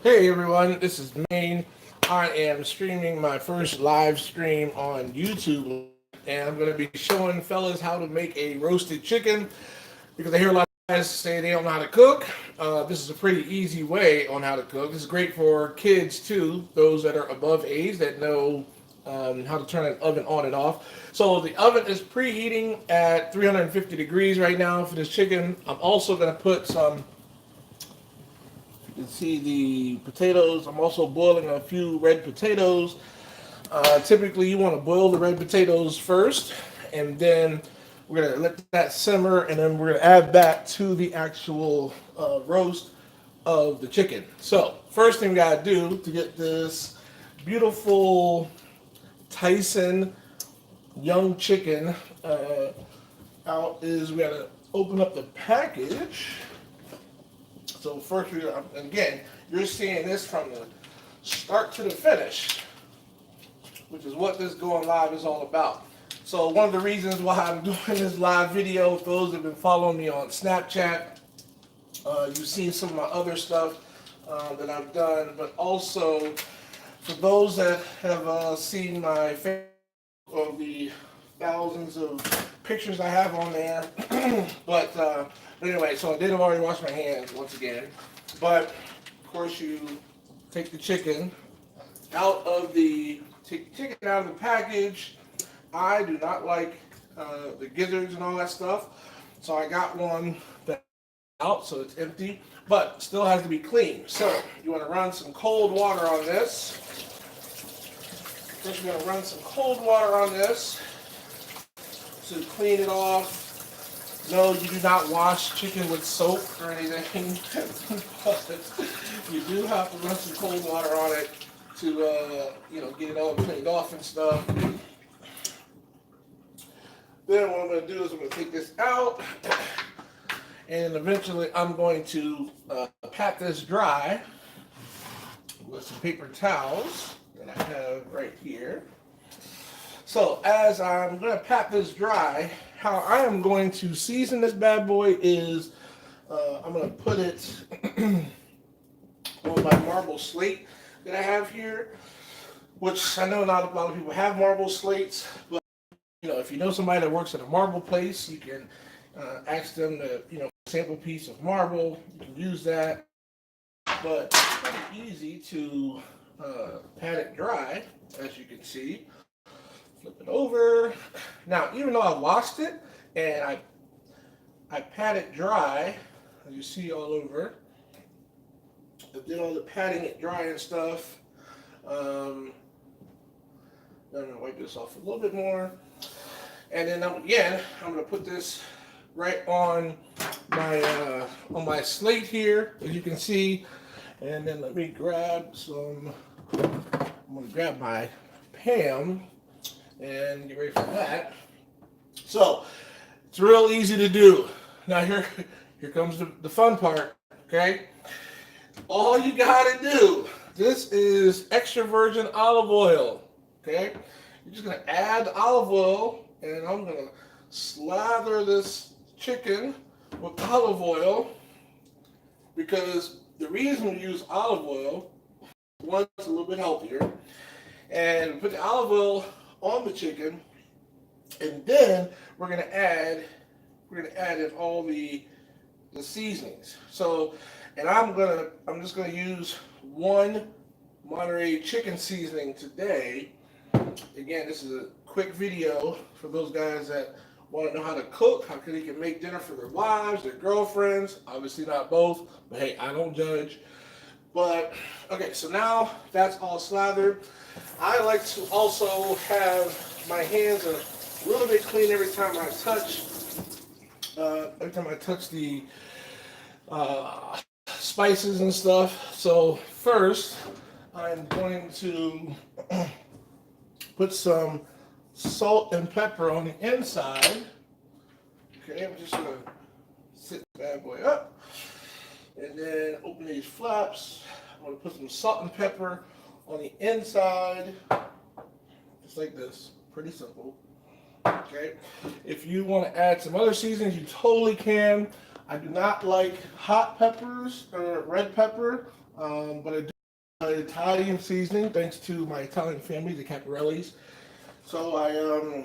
Hey everyone, this is Maine. I am streaming my first live stream on YouTube, and I'm going to be showing fellas how to make a roasted chicken because I hear a lot of guys say they don't know how to cook. This is a pretty easy way on how to cook. This is great for kids too, those that are above age that know how to turn an oven on and off. So the oven is preheating at 350 degrees right now for this chicken. I'm also going to put some. You can see the potatoes. I'm also boiling a few red potatoes. Typically, you want to boil the red potatoes first, and then we're going to let that simmer, and then we're going to add that to the actual roast of the chicken. So, first thing we got to do to get this beautiful Tyson young chicken out is we got to open up the package. So first, again, you're seeing this from the start to the finish, which is what this going live is all about. So one of the reasons why I'm doing this live video, for those that have been following me on Snapchat, you've seen some of my other stuff that I've done, but also for those that have seen my Facebook of the thousands of pictures I have on there. But anyway, so I did already wash my hands once again. But of course, you take the chicken out of the package. I do not like the gizzards and all that stuff, so I got one that out, so it's empty, but still has to be clean. So you want to run some cold water on this. First, you're going to run some cold water on this to clean it off. No, you do not wash chicken with soap or anything, but you do have to run some cold water on it to, get it all cleaned off and stuff. Then what I'm going to do is I'm going to take this out, and eventually I'm going to pat this dry with some paper towels that I have right here. So as I'm going to pat this dry, how I am going to season this bad boy is I'm going to put it on my marble slate that I have here, which I know not a lot of people have marble slates, but if you know somebody that works at a marble place, you can ask them to, sample piece of marble. You can use that, but it's pretty easy to pat it dry, as you can see. Flip it over. Now, even though I washed it and I pat it dry, as you see all over, I did all the patting it dry and stuff. I'm going to wipe this off a little bit more. And then again, I'm going to put this right on my slate here, as you can see. And then let me grab some, I'm going to grab my Pam and get ready for that. So it's real easy to do. Now here comes the fun part, okay? All you gotta do, this is extra virgin olive oil, okay? You're just gonna add olive oil, and I'm gonna slather this chicken with olive oil, because the reason we use olive oil, one, it's a little bit healthier, and put the olive oil on the chicken, and then we're gonna add in all the seasonings. So, and I'm just gonna use one Monterey chicken seasoning today. Again, this is a quick video for those guys that want to know how to cook, how they can make dinner for their wives, their girlfriends. Obviously not both, but hey, I don't judge. But okay, so now that's all slathered. I like to also have my hands a little bit clean every time I touch the spices and stuff. So first, I'm going to put some salt and pepper on the inside. Okay, I'm just gonna sit the bad boy up, and then open these flaps. I'm gonna put some salt and pepper on the inside, just like this. Pretty simple. Okay. If you want to add some other seasonings, you totally can. I do not like hot peppers or red pepper, but I do Italian seasoning, thanks to my Italian family, the Caparellis. So I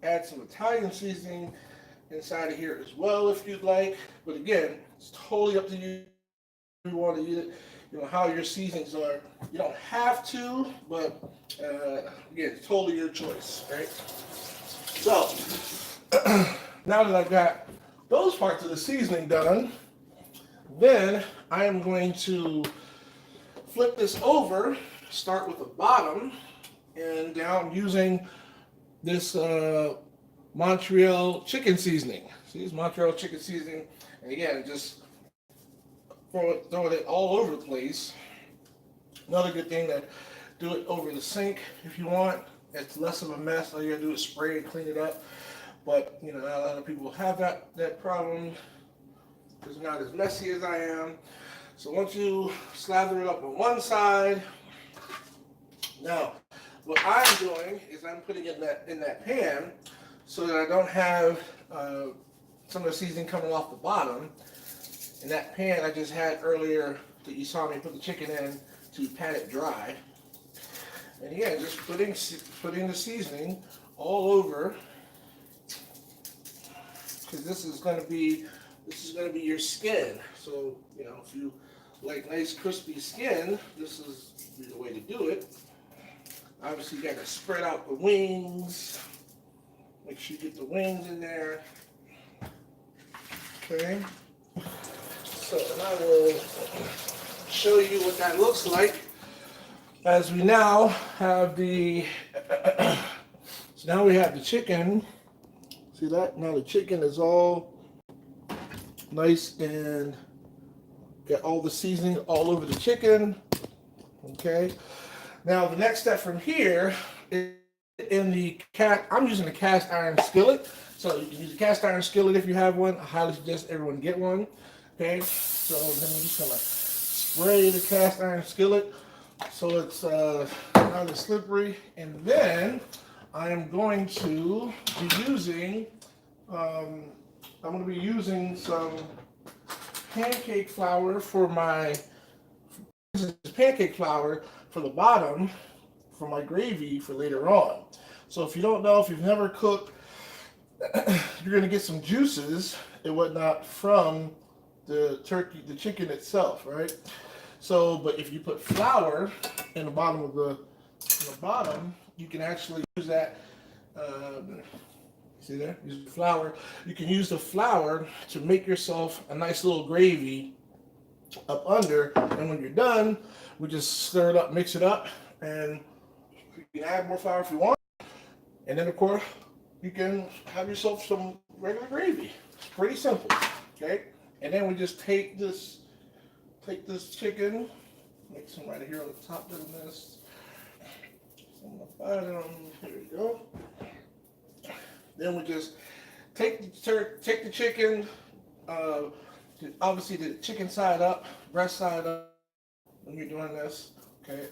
add some Italian seasoning inside of here as well if you'd like. But again, it's totally up to you. You want to eat it, you know, how your seasonings are. You don't have to, but again, it's totally your choice, right? So now that I've got those parts of the seasoning done, then I am going to flip this over, start with the bottom, and now I'm using this Montreal chicken seasoning. See, it's Montreal chicken seasoning, and again, just throwing it all over the place. Another good thing, that do it over the sink if you want. It's less of a mess. All you gotta do is spray and clean it up. But you know, not a lot of people have that problem because it's not as messy as I am. So once you slather it up on one side, now what I'm doing is I'm putting it in that pan so that I don't have some of the seasoning coming off the bottom. In that pan I just had earlier that you saw me put the chicken in to pat it dry. And again, just putting the seasoning all over, because this is going to be your skin. So you know, if you like nice crispy skin, this is the way to do it. Obviously, you got to spread out the wings. Make sure you get the wings in there. Okay. So I will show you what that looks like as we now have the so now we have the chicken. See that? Now the chicken is all nice and got all the seasoning all over the chicken. Okay. Now the next step from here is I'm using a cast iron skillet. So you can use a cast iron skillet if you have one. I highly suggest everyone get one. Okay. So then I'm just gonna spray the cast iron skillet so it's not as slippery, and then I am going to be using some pancake flour for the bottom for my gravy for later on. So if you don't know, if you've never cooked, you're going to get some juices and whatnot from the chicken itself, right? So, but if you put flour in the bottom you can actually use that. See there? Use the flour. You can use the flour to make yourself a nice little gravy up under, and when you're done, we just stir it up, mix it up, and you can add more flour if you want. And then, of course, you can have yourself some regular gravy. It's pretty simple, okay? And then we just take this chicken, make some right here on the top of this, some on the bottom. Here we go. Then we just take the chicken, obviously the chicken side up, breast side up when you're doing this, okay?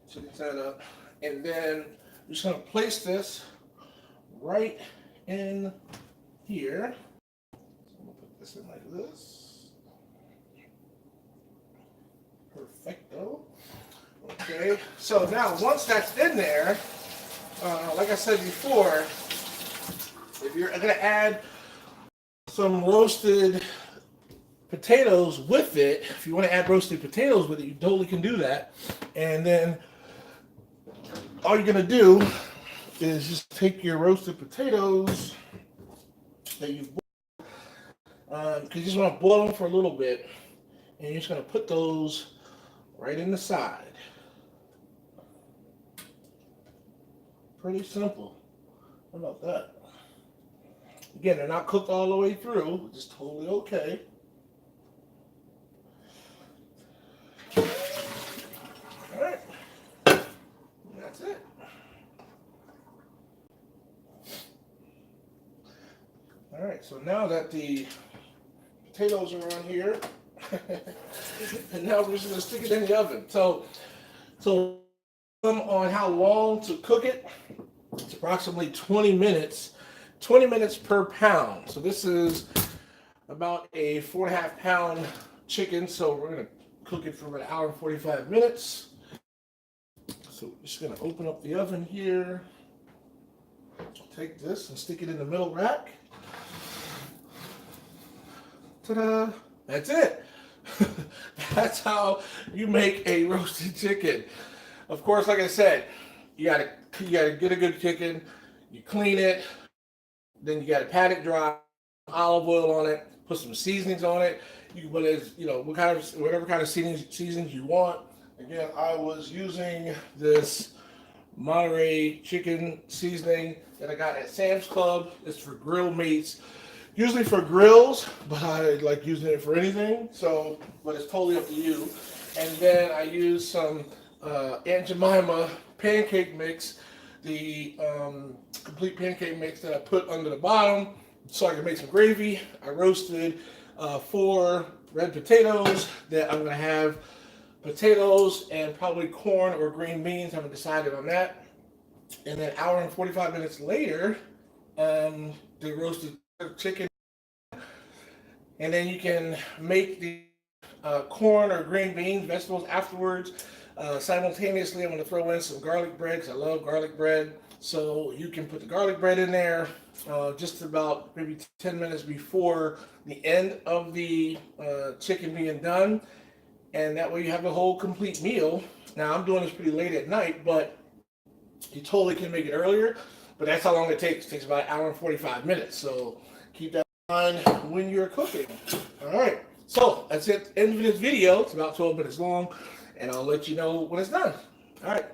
Chicken side up. And then we're just gonna place this right in here. So I'm gonna put this in like this. Perfecto. Okay, so now once that's in there, like I said before, if you're going to add some roasted potatoes with it, if you want to add roasted potatoes with it, you totally can do that. And then all you're going to do is just take your roasted potatoes that you've boiled, because you just want to boil them for a little bit, and you're just going to put those right in the side. Pretty simple. How about that? Again, they're not cooked all the way through, which is totally okay. All right. That's it. All right, so now that the potatoes are on here, and now we're just gonna stick it in the oven. So on how long to cook it, it's approximately 20 minutes per pound. So this is about a 4.5 pound chicken. So we're gonna cook it for about an hour and 45 minutes. So we're just gonna open up the oven here. Take this and stick it in the middle rack. Ta-da! That's it. That's how you make a roasted chicken. Of course, like I said, you gotta get a good chicken. You clean it, then you gotta pat it dry, olive oil on it, put some seasonings on it. You can put it, whatever kind of seasonings you want. Again, I was using this Monterey chicken seasoning that I got at Sam's Club. It's for grill meats, usually for grills, but I like using it for anything. So, but it's totally up to you. And then I use some Aunt Jemima pancake mix, the complete pancake mix that I put under the bottom so I can make some gravy. I roasted 4 red potatoes that I'm gonna have potatoes and probably corn or green beans. I haven't decided on that. And then an hour and 45 minutes later, the roasted chicken. And then you can make the corn or green beans, vegetables afterwards. Simultaneously, I'm going to throw in some garlic bread because I love garlic bread. So you can put the garlic bread in there just about maybe 10 minutes before the end of the chicken being done. And that way you have a whole complete meal. Now, I'm doing this pretty late at night, but you totally can make it earlier. But that's how long it takes. It takes about an hour and 45 minutes. So keep that in mind when you're cooking. All right. So that's it. End of this video. It's about 12 minutes long. And I'll let you know when it's done. All right.